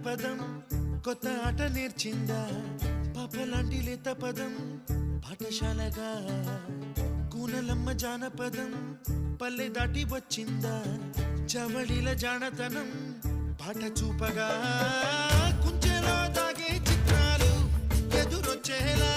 జానపదం కొత్త ఆట నేర్చిందా పాపలాంటి లేత పదం పాఠశాలగా కూనలమ్మ జానపదం పల్లె దాటి వచ్చిందా చవళిల జానతనం పాట చూపగా కుంచెలో దాగే చిత్రాలు ఎదురొచ్చేలా